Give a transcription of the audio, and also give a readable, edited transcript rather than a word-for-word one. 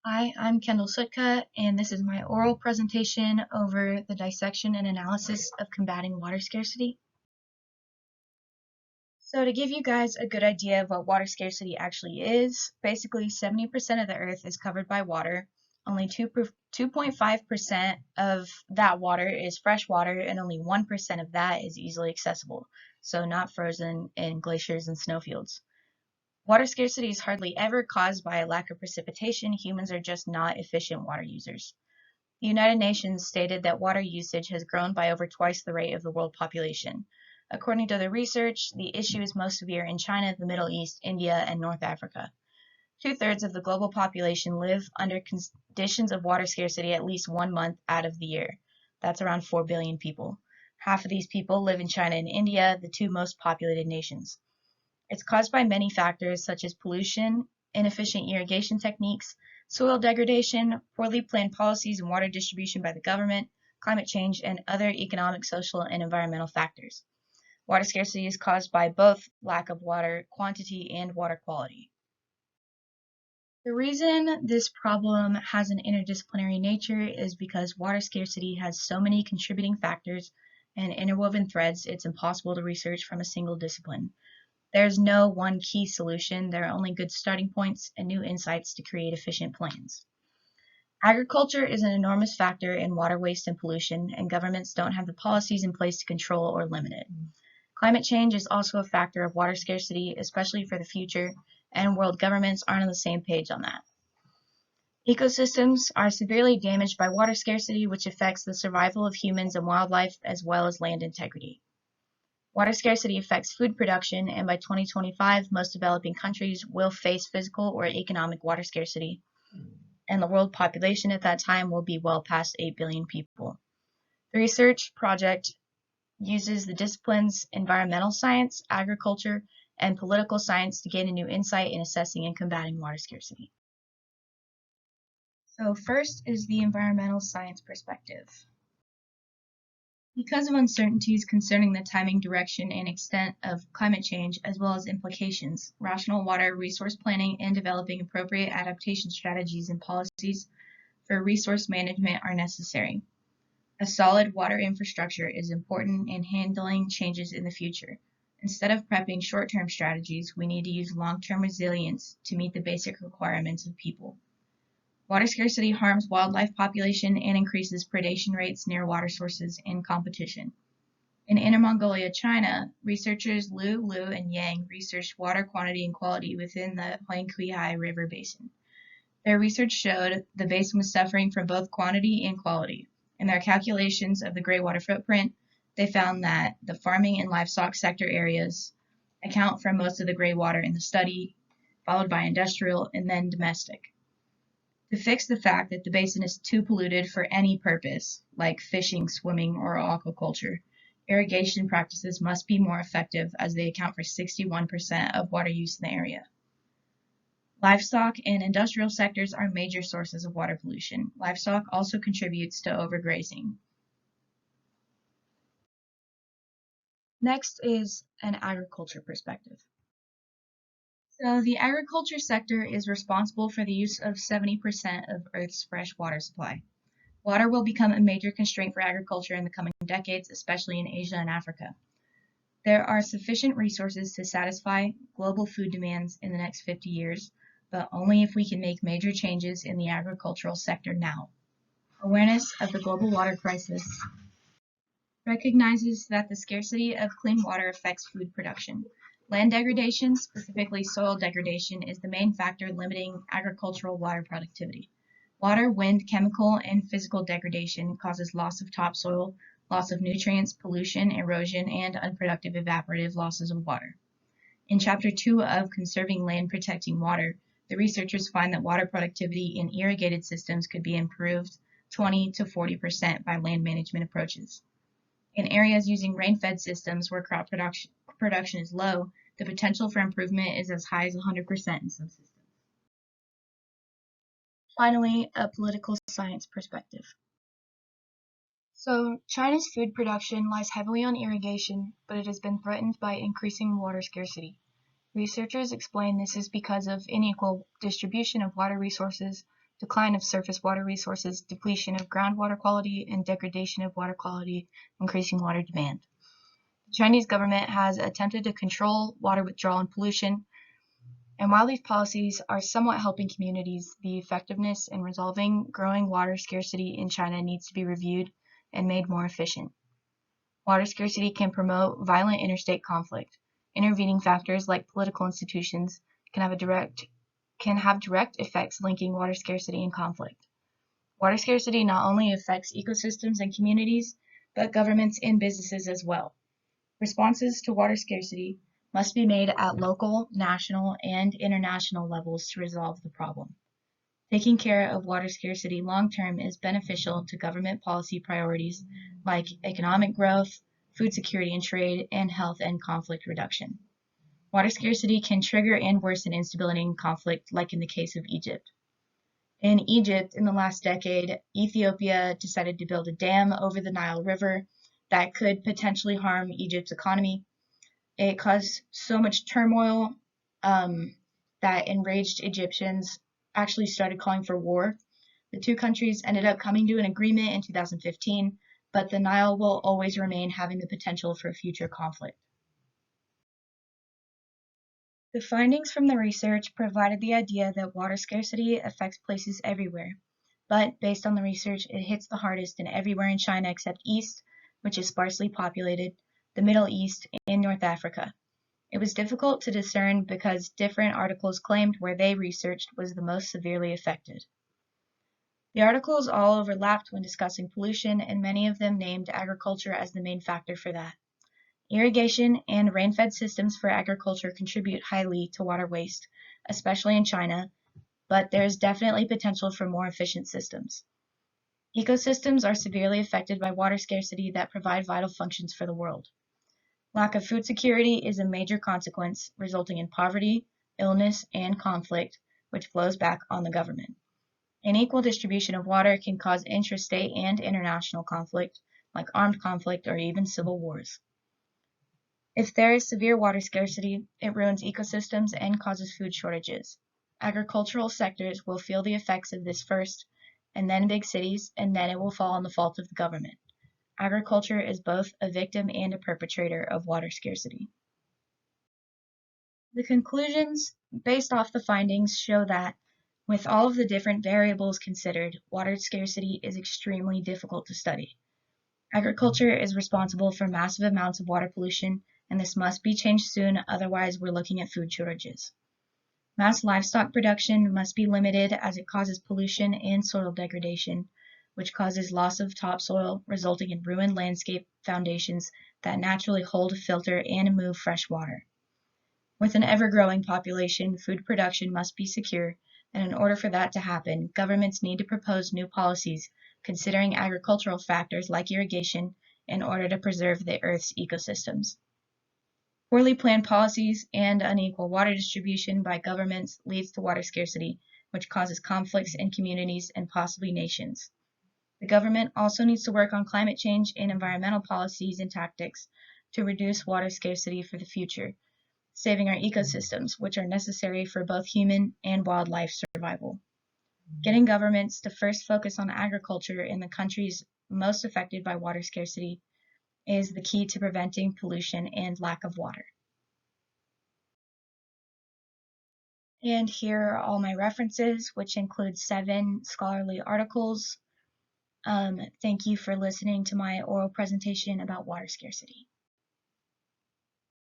Hi, I'm Kendall Psutka, and this is my oral presentation over the dissection and analysis of combating water scarcity. So to give you guys a good idea of what water scarcity actually is, basically 70% of the earth is covered by water. Only 2.5% of that water is fresh water, and only 1% of that is easily accessible, so not frozen in glaciers and snowfields. Water scarcity is hardly ever caused by a lack of precipitation. Humans are just not efficient water users. The United Nations stated that water usage has grown by over twice the rate of the world population. According to the research, the issue is most severe in China, the Middle East, India, and North Africa. Two-thirds of the global population live under conditions of water scarcity at least 1 month out of the year. That's around 4 billion people. Half of these people live in China and India, the two most populated nations. It's caused by many factors such as pollution, inefficient irrigation techniques, soil degradation, poorly planned policies and water distribution by the government, climate change, and other economic, social, and environmental factors. Water scarcity is caused by both lack of water quantity and water quality. The reason this problem has an interdisciplinary nature is because water scarcity has so many contributing factors and interwoven threads it's impossible to research from a single discipline. There's no one key solution. There are only good starting points and new insights to create efficient plans. Agriculture is an enormous factor in water waste and pollution, and governments don't have the policies in place to control or limit it. Climate change is also a factor of water scarcity, especially for the future, and world governments aren't on the same page on that. Ecosystems are severely damaged by water scarcity, which affects the survival of humans and wildlife as well as land integrity. Water scarcity affects food production, and by 2025, most developing countries will face physical or economic water scarcity, and the world population at that time will be well past 8 billion people. The research project uses the disciplines environmental science, agriculture, and political science to gain a new insight in assessing and combating water scarcity. So first is the environmental science perspective. Because of uncertainties concerning the timing, direction, and extent of climate change, as well as implications, rational water resource planning and developing appropriate adaptation strategies and policies for resource management are necessary. A solid water infrastructure is important in handling changes in the future. Instead of prepping short-term strategies, we need to use long-term resilience to meet the basic requirements of people. Water scarcity harms wildlife population and increases predation rates near water sources and competition. In Inner Mongolia, China, researchers Liu, and Yang researched water quantity and quality within the Huangqihai River basin. Their research showed the basin was suffering from both quantity and quality. In their calculations of the gray water footprint, they found that the farming and livestock sector areas account for most of the gray water in the study, followed by industrial and then domestic. To fix the fact that the basin is too polluted for any purpose, like fishing, swimming, or aquaculture, irrigation practices must be more effective as they account for 61% of water use in the area. Livestock and industrial sectors are major sources of water pollution. Livestock also contributes to overgrazing. Next is an agriculture perspective. So the agriculture sector is responsible for the use of 70% of Earth's fresh water supply. Water will become a major constraint for agriculture in the coming decades, especially in Asia and Africa. There are sufficient resources to satisfy global food demands in the next 50 years, but only if we can make major changes in the agricultural sector now. Awareness of the global water crisis recognizes that the scarcity of clean water affects food production. Land degradation, specifically soil degradation, is the main factor limiting agricultural water productivity. Water, wind, chemical, and physical degradation causes loss of topsoil, loss of nutrients, pollution, erosion, and unproductive evaporative losses of water. In Chapter 2 of Conserving Land Protecting Water, the researchers find that water productivity in irrigated systems could be improved 20 to 40% by land management approaches. In areas using rain-fed systems where crop production is low, the potential for improvement is as high as 100% in some systems. Finally, a political science perspective. So, China's food production lies heavily on irrigation, but it has been threatened by increasing water scarcity. Researchers explain this is because of unequal distribution of water resources decline of surface water resources, depletion of groundwater quality, and degradation of water quality, increasing water demand. The Chinese government has attempted to control water withdrawal and pollution, and while these policies are somewhat helping communities, the effectiveness in resolving growing water scarcity in China needs to be reviewed and made more efficient. Water scarcity can promote violent interstate conflict. Intervening factors like political institutions can have direct effects linking water scarcity and conflict. Water scarcity not only affects ecosystems and communities, but governments and businesses as well. Responses to water scarcity must be made at local, national, and international levels to resolve the problem. Taking care of water scarcity long-term is beneficial to government policy priorities like economic growth, food security and trade, and health and conflict reduction. Water scarcity can trigger and worsen instability and conflict, like in the case of Egypt. In Egypt, in the last decade, Ethiopia decided to build a dam over the Nile River that could potentially harm Egypt's economy. It caused so much turmoil that enraged Egyptians actually started calling for war. The two countries ended up coming to an agreement in 2015, but the Nile will always remain having the potential for future conflict. The findings from the research provided the idea that water scarcity affects places everywhere, but based on the research, it hits the hardest in everywhere in China except East, which is sparsely populated, the Middle East, and North Africa. It was difficult to discern because different articles claimed where they researched was the most severely affected. The articles all overlapped when discussing pollution, and many of them named agriculture as the main factor for that. Irrigation and rain-fed systems for agriculture contribute highly to water waste, especially in China, but there is definitely potential for more efficient systems. Ecosystems are severely affected by water scarcity that provide vital functions for the world. Lack of food security is a major consequence, resulting in poverty, illness, and conflict, which flows back on the government. Unequal distribution of water can cause intrastate and international conflict, like armed conflict or even civil wars. If there is severe water scarcity, it ruins ecosystems and causes food shortages. Agricultural sectors will feel the effects of this first, and then big cities, and then it will fall on the fault of the government. Agriculture is both a victim and a perpetrator of water scarcity. The conclusions based off the findings show that, with all of the different variables considered, water scarcity is extremely difficult to study. Agriculture is responsible for massive amounts of water pollution, and this must be changed soon, otherwise we're looking at food shortages. Mass livestock production must be limited as it causes pollution and soil degradation, which causes loss of topsoil, resulting in ruined landscape foundations that naturally hold, filter, and move fresh water. With an ever-growing population, food production must be secure, and in order for that to happen, governments need to propose new policies considering agricultural factors like irrigation in order to preserve the Earth's ecosystems. Poorly planned policies and unequal water distribution by governments leads to water scarcity, which causes conflicts in communities and possibly nations. The government also needs to work on climate change and environmental policies and tactics to reduce water scarcity for the future, saving our ecosystems, which are necessary for both human and wildlife survival. Getting governments to first focus on agriculture in the countries most affected by water scarcity is the key to preventing pollution and lack of water. And here are all my references, which include 7 scholarly articles. Thank you for listening to my oral presentation about water scarcity.